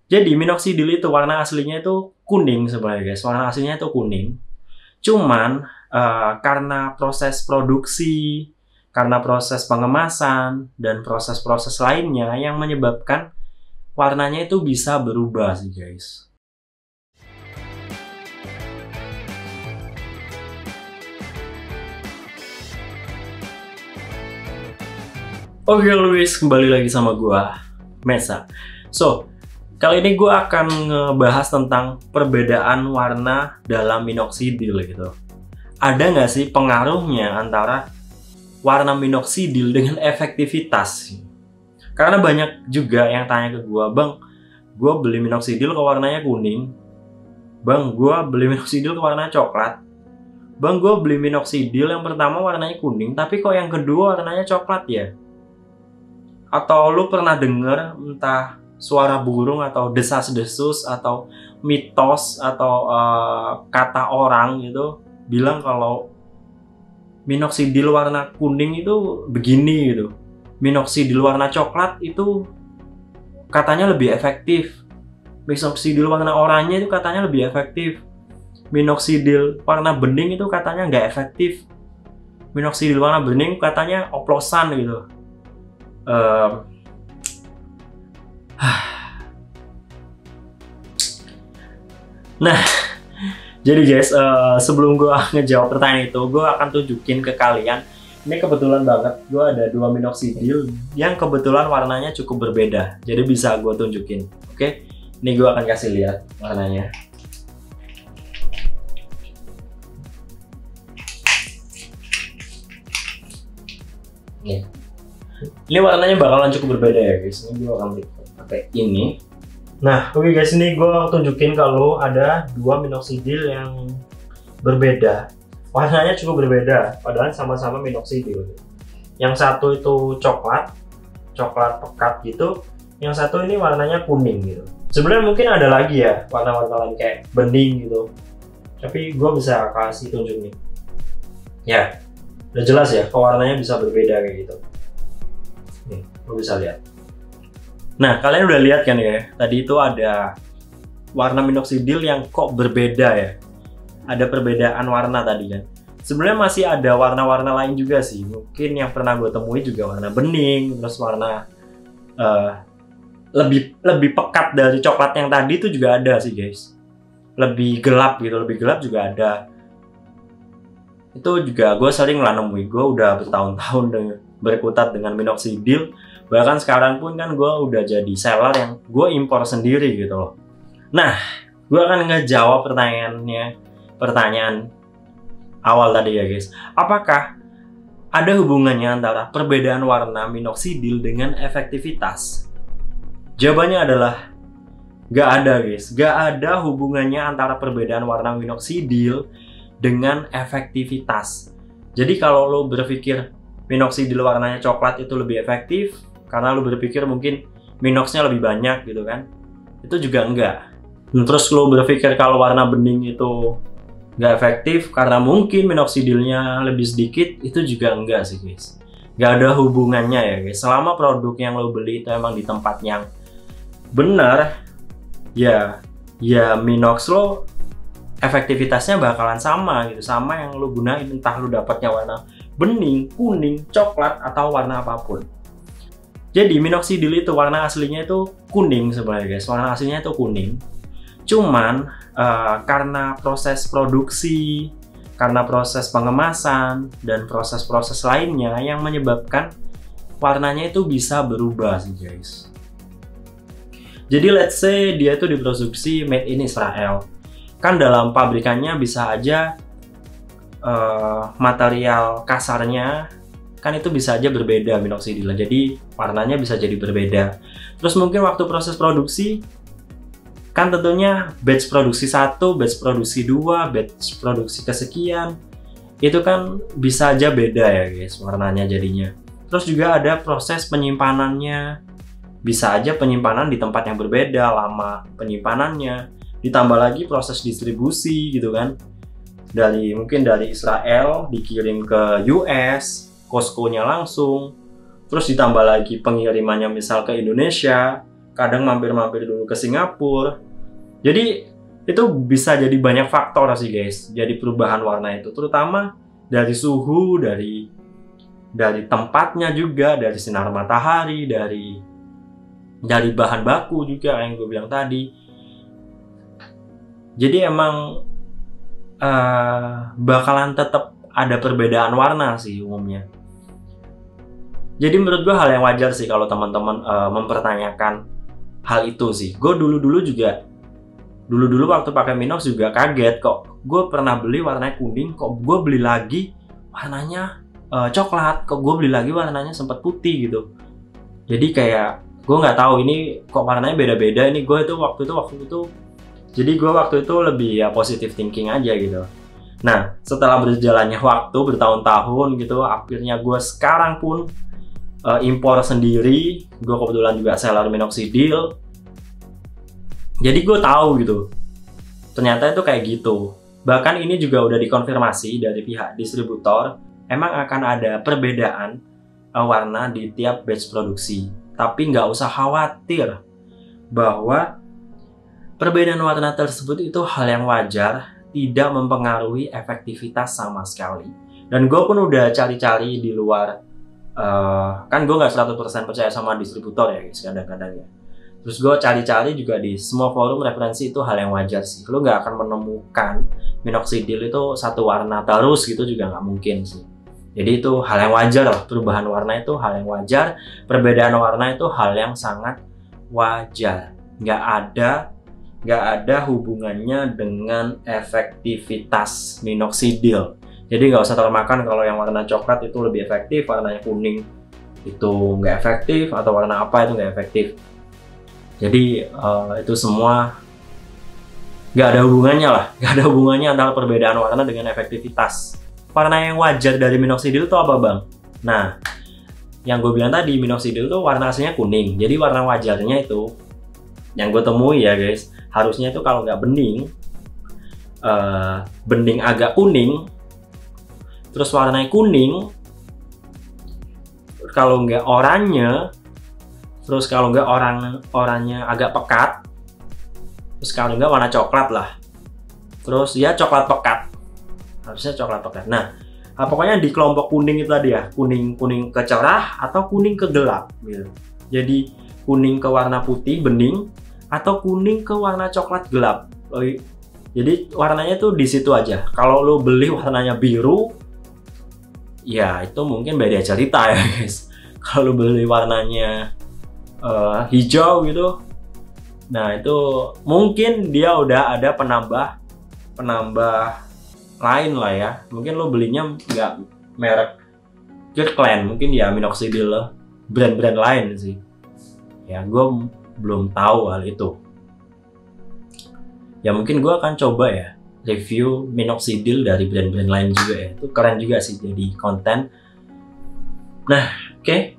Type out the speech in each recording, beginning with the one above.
Jadi minoxidil itu warna aslinya itu kuning sebenarnya guys. Warna aslinya itu kuning. Cuman karena proses produksi, karena proses pengemasan dan proses-proses lainnya yang menyebabkan warnanya itu bisa berubah sih guys. Oke Luis, kembali lagi sama gua, Mesa. So, kali ini gue akan ngebahas tentang perbedaan warna dalam minoxidil gitu. Ada nggak sih pengaruhnya antara warna minoxidil dengan efektivitas? Karena banyak juga yang tanya ke gue, bang, gue beli minoxidil kok warnanya kuning. Bang, gue beli minoxidil kok warnanya coklat. Bang, gue beli minoxidil yang pertama warnanya kuning, tapi kok yang kedua warnanya coklat ya? Atau lu pernah denger entah suara burung atau desas-desus atau mitos atau kata orang gitu bilang kalau minoxidil warna kuning itu begini gitu, minoxidil warna coklat itu katanya lebih efektif, minoxidil warna oranye itu katanya lebih efektif, minoxidil warna bening itu katanya nggak efektif, minoxidil warna bening katanya oplosan gitu. Nah, jadi guys, sebelum gue ngejawab pertanyaan itu, gue akan tunjukin ke kalian. Ini kebetulan banget, gue ada dua minoxidil yang kebetulan warnanya cukup berbeda. Jadi bisa gue tunjukin, oke? Ini gue akan kasih lihat warnanya. Nih. Ini warnanya bakalan cukup berbeda ya guys. Ini gue akan pakai ini. Nah, oke guys, ini gue tunjukin kalau ada dua minoxidil yang berbeda. Warnanya cukup berbeda, padahal sama-sama minoxidil. Yang satu itu coklat pekat gitu. Yang satu ini warnanya kuning gitu. Sebenarnya mungkin ada lagi ya warna-warna lain kayak bening gitu. Tapi gue bisa kasih tunjuk nih. Ya, udah jelas ya, warnanya bisa berbeda kayak gitu. Nih, lo bisa lihat. Nah, kalian udah lihat kan ya, tadi itu ada warna minoxidil yang kok berbeda ya. Ada perbedaan warna tadi kan. Sebenarnya masih ada warna-warna lain juga sih. Mungkin yang pernah gue temui juga warna bening, terus warna lebih pekat dari coklat yang tadi itu juga ada sih guys. Lebih gelap gitu, lebih gelap juga ada. Itu juga gue sering lah nemuin. Gue udah bertahun-tahun berkutat dengan minoxidil. Bahkan sekarang pun kan gue udah jadi seller yang gue impor sendiri gitu loh. Nah, gue akan ngejawab pertanyaan awal tadi ya guys. Apakah ada hubungannya antara perbedaan warna minoxidil dengan efektivitas? Jawabannya adalah gak ada guys. Gak ada hubungannya antara perbedaan warna minoxidil dengan efektivitas. Jadi kalau lo berpikir minoxidil warnanya coklat itu lebih efektif karena lo berpikir mungkin minoxnya lebih banyak gitu kan, itu juga enggak. Terus lo berpikir kalau warna bening itu nggak efektif karena mungkin minoxidilnya lebih sedikit, itu juga enggak sih guys. Nggak ada hubungannya ya guys. Selama produk yang lo beli itu emang di tempat yang benar, ya minox lo efektivitasnya bakalan sama gitu, sama yang lo gunain, entah lo dapatnya warna bening, kuning, coklat, atau warna apapun. Jadi minoxidil itu warna aslinya itu kuning sebenarnya guys, warna aslinya itu kuning. Cuman karena proses produksi, karena proses pengemasan dan proses-proses lainnya yang menyebabkan warnanya itu bisa berubah sih guys. Jadi let's say dia itu diproduksi made in Israel. Kan dalam pabrikannya bisa aja material kasarnya kan itu bisa aja berbeda minoxidilnya, jadi warnanya bisa jadi berbeda. Terus mungkin waktu proses produksi kan tentunya batch produksi 1, batch produksi 2, batch produksi kesekian itu kan bisa aja beda ya guys warnanya jadinya. Terus juga ada proses penyimpanannya, bisa aja penyimpanan di tempat yang berbeda, lama penyimpanannya, ditambah lagi proses distribusi gitu kan, mungkin dari Israel dikirim ke US, Costco-nya langsung, terus ditambah lagi pengirimannya misal ke Indonesia, kadang mampir-mampir dulu ke Singapura. Jadi itu bisa jadi banyak faktor sih guys, jadi perubahan warna itu, terutama dari suhu, dari tempatnya juga, dari sinar matahari, dari bahan baku juga yang gue bilang tadi. Jadi emang bakalan tetap ada perbedaan warna sih umumnya. Jadi menurut gue hal yang wajar sih kalau teman-teman mempertanyakan hal itu sih. Gue dulu waktu pakai Minox juga kaget kok. Gue pernah beli warnanya kuning, kok gue beli lagi warnanya coklat, kok gue beli lagi warnanya sempat putih gitu. Jadi kayak gue nggak tahu ini kok warnanya beda-beda. Ini gue itu waktu itu. Jadi gue waktu itu lebih ya positive thinking aja gitu. Nah setelah berjalannya waktu bertahun-tahun gitu, akhirnya gue sekarang pun impor sendiri. Gue kebetulan juga seller minoxidil. Jadi gue tahu gitu, ternyata itu kayak gitu. Bahkan ini juga udah dikonfirmasi dari pihak distributor, emang akan ada perbedaan warna di tiap batch produksi. Tapi nggak usah khawatir bahwa perbedaan warna tersebut itu hal yang wajar, tidak mempengaruhi efektivitas sama sekali. Dan gue pun udah cari-cari di luar, kan gue nggak 100% percaya sama distributor ya guys, kadang-kadang ya. Terus gue cari-cari juga di semua forum referensi, itu hal yang wajar sih. Lo nggak akan menemukan minoxidil itu satu warna terus gitu, juga nggak mungkin sih. Jadi itu hal yang wajar lah, perubahan warna itu hal yang wajar, perbedaan warna itu hal yang sangat wajar. Nggak ada hubungannya dengan efektivitas minoxidil. Jadi nggak usah termakan kalau yang warna coklat itu lebih efektif, warnanya kuning itu nggak efektif, atau warna apa itu nggak efektif. Jadi itu semua nggak ada hubungannya lah, nggak ada hubungannya antara perbedaan warna dengan efektivitas. Warna yang wajar dari minoxidil itu apa bang? Nah, yang gue bilang tadi, minoxidil itu warna aslinya kuning. Jadi warna wajarnya itu, yang gue temui ya guys, harusnya itu kalau nggak bening, bening agak kuning, terus warnanya kuning, kalau nggak oranye, terus kalau nggak oranye agak pekat, terus kalau nggak warna coklat lah, terus ya coklat pekat, harusnya coklat pekat. Nah, pokoknya di kelompok kuning itu tadi ya, kuning ke cerah atau kuning ke gelap gitu. Jadi kuning ke warna putih bening atau kuning ke warna coklat gelap. Jadi warnanya tuh di situ aja. Kalau lo beli warnanya biru, ya itu mungkin beda cerita ya guys. Kalau beli warnanya hijau gitu, nah itu mungkin dia udah ada penambah lain lah ya. Mungkin lo belinya nggak merek Kirkland, mungkin ya minoxidil lo brand-brand lain sih ya. Gue belum tahu hal itu ya. Mungkin gue akan coba ya review minoxidil dari brand-brand lain juga ya. Itu keren juga sih jadi konten. Nah oke.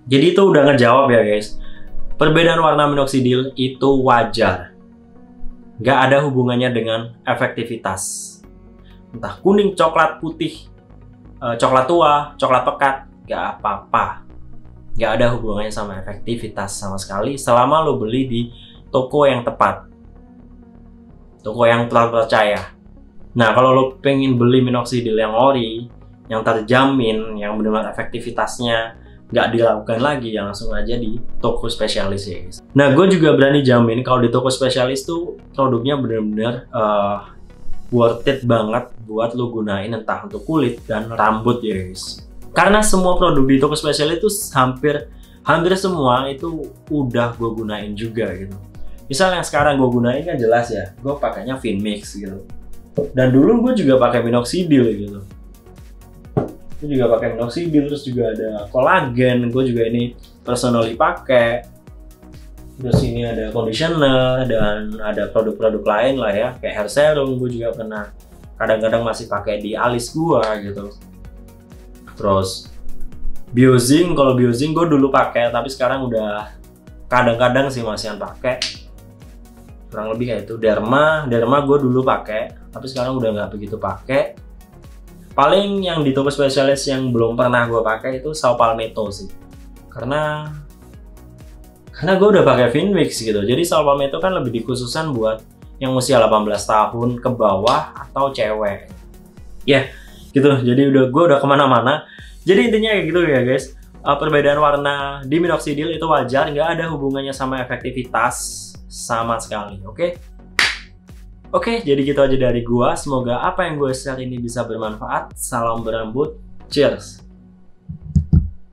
Jadi itu udah ngejawab ya guys. Perbedaan warna minoxidil itu wajar. Nggak ada hubungannya dengan efektivitas. Entah kuning, coklat, putih, coklat tua, coklat pekat, nggak apa-apa. Nggak ada hubungannya sama efektivitas sama sekali selama lo beli di toko yang tepat. Toko yang terpercaya. Nah kalau lo pengen beli minoxidil yang ori, yang terjamin, yang benar-benar efektivitasnya nggak dilakukan lagi, yang langsung aja di toko spesialis ya guys. Nah gue juga berani jamin kalau di toko spesialis tuh produknya bener-bener worth it banget buat lo gunain, entah untuk kulit dan rambut ya guys. Karena semua produk di toko spesialis itu hampir semua itu udah gue gunain juga gitu. Misal yang sekarang gue gunain kan jelas ya, gue pakainya Finmix gitu. Dan dulu gue juga pakai minoxidil gitu. Gue juga pakai minoxidil, terus juga ada kolagen, gue juga ini personally pakai. Terus ini ada conditioner dan ada produk-produk lain lah ya, kayak hair serum gue juga pernah kadang-kadang masih pakai di alis gue gitu. Terus Biozing, kalau Biozing gue dulu pakai, tapi sekarang udah kadang-kadang sih masihan pakai. Kurang lebih kayak itu. Derma gue dulu pakai, tapi sekarang udah nggak begitu pakai. Paling yang di toko spesialis yang belum pernah gue pakai itu Sao Palmetto sih, karena Karena gue udah pakai Finmix gitu. Jadi Salpam itu kan lebih dikhususkan buat yang usia 18 tahun ke bawah atau cewek. Ya, gitu. Jadi gue udah kemana-mana. Jadi intinya kayak gitu ya guys. Perbedaan warna di minoxidil itu wajar, nggak ada hubungannya sama efektivitas sama sekali. Oke, jadi gitu aja dari gua. Semoga apa yang gue share ini bisa bermanfaat. Salam berambut. Cheers.